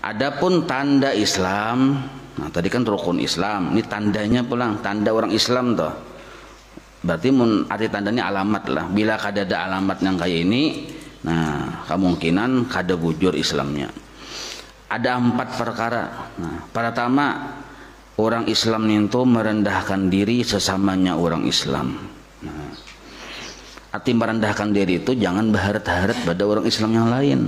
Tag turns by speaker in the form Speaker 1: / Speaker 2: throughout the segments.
Speaker 1: Adapun tanda Islam, nah tadi kan rukun Islam, ini tandanya pulang, tanda orang Islam toh. Berarti arti tandanya alamat lah. Bila kada ada alamat yang kayak ini, nah kemungkinan kada bujur Islamnya. Ada 4 perkara. Nah, pertama, orang Islam itu merendahkan diri sesamanya orang Islam. Nah, arti merendahkan diri itu jangan berharap-harap pada orang Islam yang lain.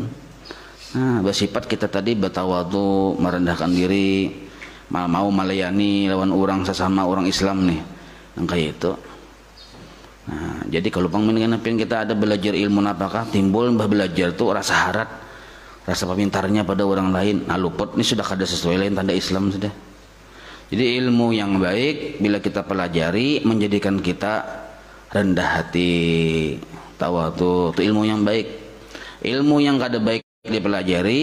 Speaker 1: Nah, bersifat kita tadi bertawadu, merendahkan diri, mau melayani lawan orang sesama orang Islam nih, yang kayak itu. Nah, jadi kalau pengen kita ada belajar ilmu apakah timbul belajar tuh rasa harap, rasa pemintarnya pada orang lain. Nah, luput ini sudah kada sesuai lain tanda Islam sudah. Jadi ilmu yang baik bila kita pelajari menjadikan kita rendah hati, tawadu, itu ilmu yang baik. Ilmu yang kada baik dipelajari,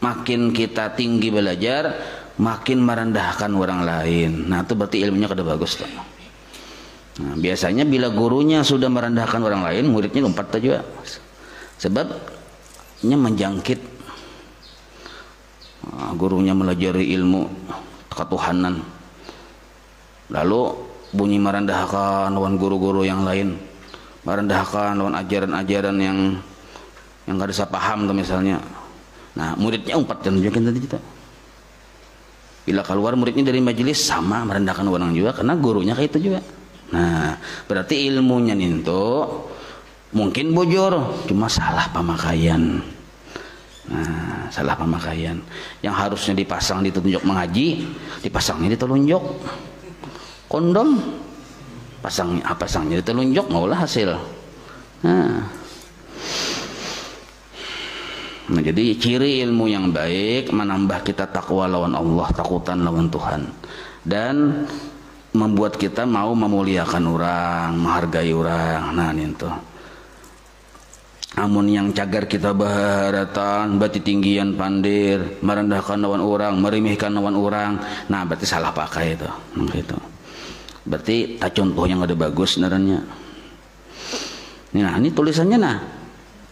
Speaker 1: makin kita tinggi belajar, makin merendahkan orang lain. Nah, itu berarti ilmunya kada bagus tuh. Nah, biasanya bila gurunya sudah merendahkan orang lain, muridnya lompat juga. Sebabnya menjangkit. Nah, gurunya melajari ilmu ketuhanan, lalu bunyi merendahkan lawan guru-guru yang lain, merendahkan lawan ajaran-ajaran yang gak bisa paham tuh misalnya. Nah, muridnya umpat dan tunjukin tadi kita. Bila keluar muridnya dari majelis sama merendahkan orang juga karena gurunya kayak itu juga. Nah, berarti ilmunya itu mungkin bujur, cuma salah pemakaian. Nah, salah pemakaian. Yang harusnya dipasang ditunjuk mengaji, dipasangnya ditelunjuk. Kondom pasangnya ditelunjuk, maulah hasil. Nah, jadi ciri ilmu yang baik menambah kita takwa lawan Allah, takutan lawan Tuhan, dan membuat kita mau memuliakan orang, menghargai orang. Nah, itu. Amun yang cagar kita baharatan, berarti tinggian pandir, merendahkan lawan orang, merimihkan lawan orang. Nah, berarti salah pakai itu. Nah, gitu. Berarti tak contoh yang ada bagus sebenarnya. Nah, ini tulisannya nah.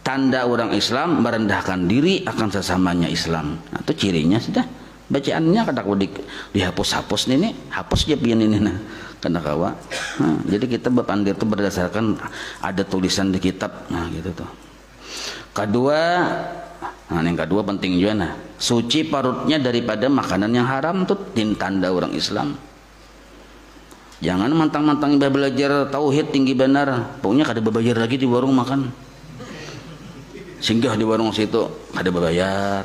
Speaker 1: Tanda orang Islam merendahkan diri akan sesamanya Islam. Nah, itu cirinya sudah. Bacaannya kadang dihapus-hapus nih, hapus aja pian ini nah. Kena kawa. Nah, jadi kita berpandir itu berdasarkan ada tulisan di kitab. Nah, gitu tuh. Kedua, nah yang kedua penting juga nah. Suci parutnya daripada makanan yang haram tuh tanda orang Islam. Jangan mantang-mantang belajar tauhid tinggi benar, pokoknya kada berbayar lagi di warung makan. Singgah di warung situ kada berbayar.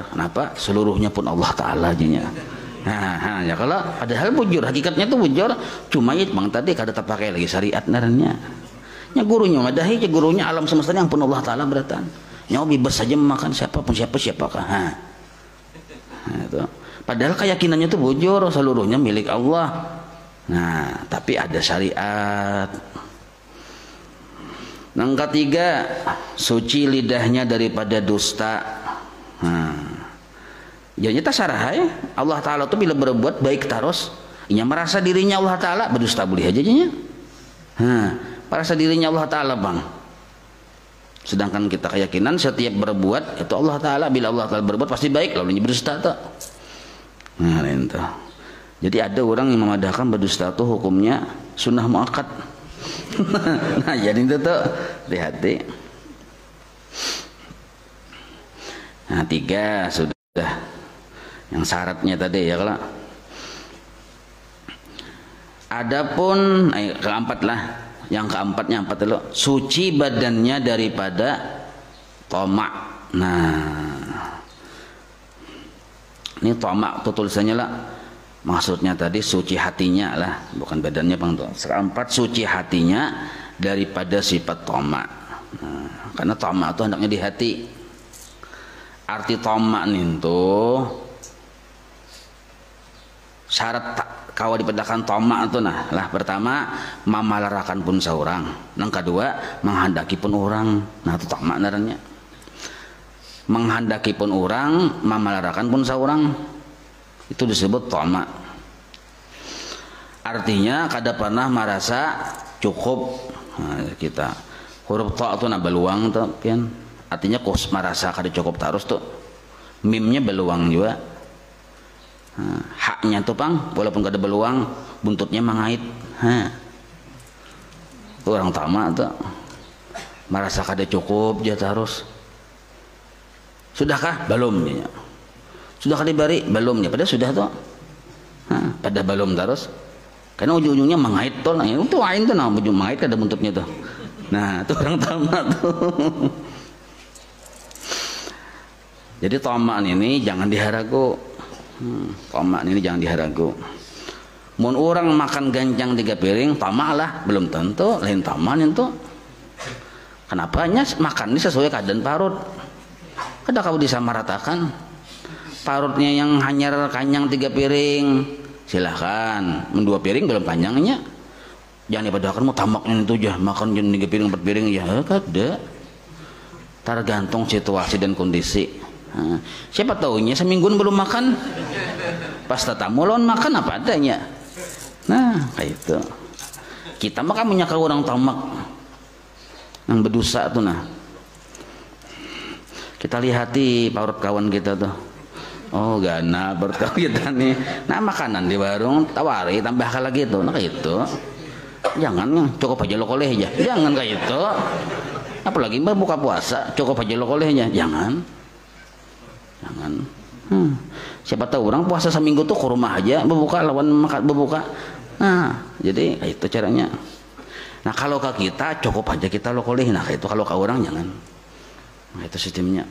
Speaker 1: Kenapa? Seluruhnya pun Allah Taala aja. Nah, ya kalau padahal bujur, hakikatnya itu bujur, cuma itu bang tadi kada terpakai lagi syariat narannya. Nya gurunya madahi, gurunya alam semesta yang pun Allah Taala beratan. Nya bebas saja memakan siapapun siapakah. Nah, itu. Padahal keyakinannya itu bujur, seluruhnya milik Allah. Nah, tapi ada syariat. Yang ketiga, suci lidahnya daripada dusta. Jadi kita sarah Allah Ta'ala itu bila berbuat baik terus, ia merasa dirinya Allah Ta'ala berdusta boleh aja nya. Merasa dirinya Allah Ta'ala bang. Sedangkan kita keyakinan setiap berbuat itu Allah Ta'ala, bila Allah Ta'ala berbuat pasti baik, lalu ini berdusta tuh. Nah, itu. Jadi ada orang yang memadahkan berdusta itu hukumnya sunnah muakkad. Nah, jadi itu tuh hati-hati. Nah, 3 sudah. Yang syaratnya tadi ya kalau. Adapun keempat lah. Yang keempatnya empat dulu. Suci badannya daripada tomak. Nah, ini tomak itu tulisannya lah. Maksudnya tadi suci hatinya lah, bukan badannya bang. Keempat suci hatinya daripada sifat tomak. Nah, karena tomak itu hendaknya di hati. Arti tomak itu syarat kau dipedakan tomak itu nah lah pertama mamalarakan pun seorang, yang kedua menghendaki pun orang. Nah itu tomak naranya, menghendaki pun orang, mamalarakan pun seorang, itu disebut tomak. Artinya kada pernah merasa cukup. Nah, kita huruf to itu nah beluang tuh kan, artinya kos merasa kada cukup terus tuh. mimnya beluang juga. Haknya tuh pang walaupun kada beluang buntutnya mangait. Orang tamak tuh merasa kada cukup dia terus. Sudahkah? Belum dia. Sudahkah dibari? Belum dia. Padahal sudah tuh. Pada belum terus. Karena ujung-ujungnya mangait tuh. Nah, itu lain tuh nah ujung mangait kada buntutnya tuh. Nah, itu orang tamak tuh. Jadi tamak ini jangan diharagu. Tamak ini jangan diharagu. Mun orang makan ganjang 3 piring, tamak lah, belum tentu lain taman itu. Kenapa? Nya makan ini sesuai keadaan parut. Kada kau disamaratakan. Parutnya yang hanya kanyang 3 piring, silahkan. 2 piring belum panjangnya. Jangan dipadahkan mau tamaknya itu aja, makan 3 piring 4 piring ya kada. Tergantung situasi dan kondisi. Siapa tahunya seminggu belum makan, pas tetamu lawan makan apa adanya. Nah kayak itu. Kita mah kan menyangka orang tamak yang berdosa tuh nah. Kita lihati parut kawan kita tuh. Oh gana parut kawan kita nih. Nah makanan di warung tawari tambah lagi tuh. Nah kayak itu. Jangan cukup aja lo koleh aja. Jangan kayak itu. Apalagi buka puasa cukup aja lo kolehnya. Jangan. Siapa tahu orang puasa seminggu tuh ke rumah aja berbuka lawan makan berbuka. Nah jadi itu caranya. Nah kalau ke kita cukup aja kita lo koleh. Nah itu kalau ke orang jangan. Nah itu sistemnya.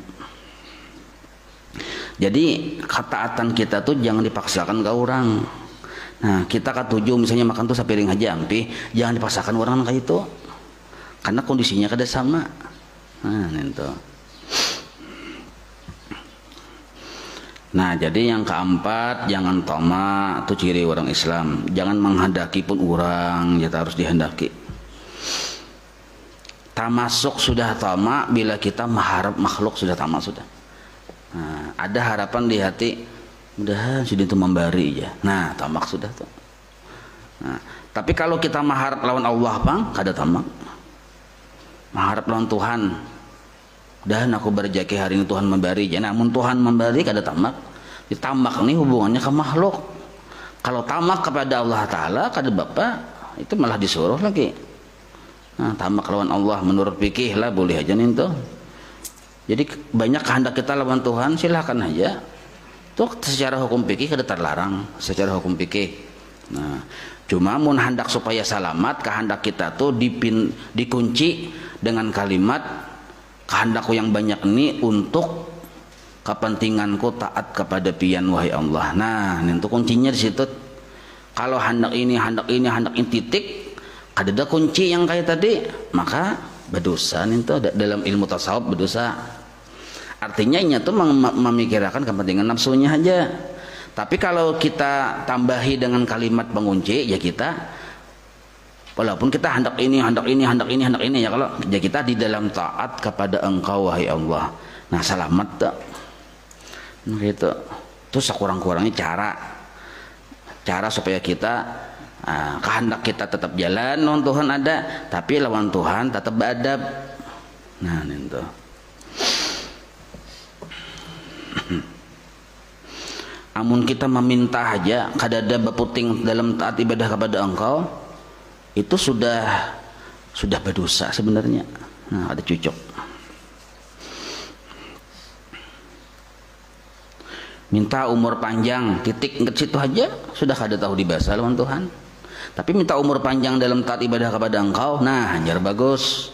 Speaker 1: Jadi ketaatan kita tuh jangan dipaksakan ke orang. Nah kita ketujuh misalnya makan tuh sepiring aja ampi, jangan dipaksakan orang kayak itu. Karena kondisinya kada sama. Nah itu. Nah jadi yang keempat, jangan tamak, itu ciri orang Islam. Jangan menghendaki pun orang, ya harus dihendaki. Termasuk sudah tamak bila kita mengharap makhluk sudah tamak sudah. Nah, ada harapan di hati, mudah sudah itu memberi ya. Nah tamak sudah tuh. Nah, tapi kalau kita mengharap lawan Allah pang, kada tamak. Mengharap lawan Tuhan. Dan aku berjaki hari ini Tuhan memberi. Namun Tuhan memberi kada tamak. Tamak ini hubungannya ke makhluk. Kalau tamak kepada Allah Ta'ala kada bapak itu malah disuruh lagi. Nah, tamak lawan Allah menurut fikih lah boleh aja nih tuh. Jadi banyak kehendak kita lawan Tuhan silahkan aja. Tuh secara hukum fikih kada terlarang secara hukum fikih. Nah, cuma mun hendak supaya selamat kehendak kita tuh dikunci dengan kalimat kehendakku yang banyak ini untuk kepentinganku taat kepada pian wahai Allah. Nah, itu kuncinya di situ. Kalau hendak ini titik, ada kunci yang kayak tadi, maka berdosa itu dalam ilmu tasawuf berdosa. Artinya ini tuh memikirkan kepentingan nafsunya aja. Tapi kalau kita tambahi dengan kalimat pengunci, ya kita walaupun kita hendak ini ya kalau ya kita di dalam taat kepada Engkau wahai Allah. Nah selamat tak. Nah gitu. Terus sekurang-kurangnya cara supaya kita kehendak kita tetap jalan lawan Tuhan ada, tapi lawan Tuhan tetap beradab. Nah itu. Amun kita meminta aja kadada beputing dalam taat ibadah kepada Engkau, itu sudah berdosa sebenarnya. Nah ada cucuk. Minta umur panjang titik ke situ aja sudah kada tahu dibahasa lawan Tuhan. Tapi minta umur panjang dalam taat ibadah kepada Engkau, nah anjar bagus.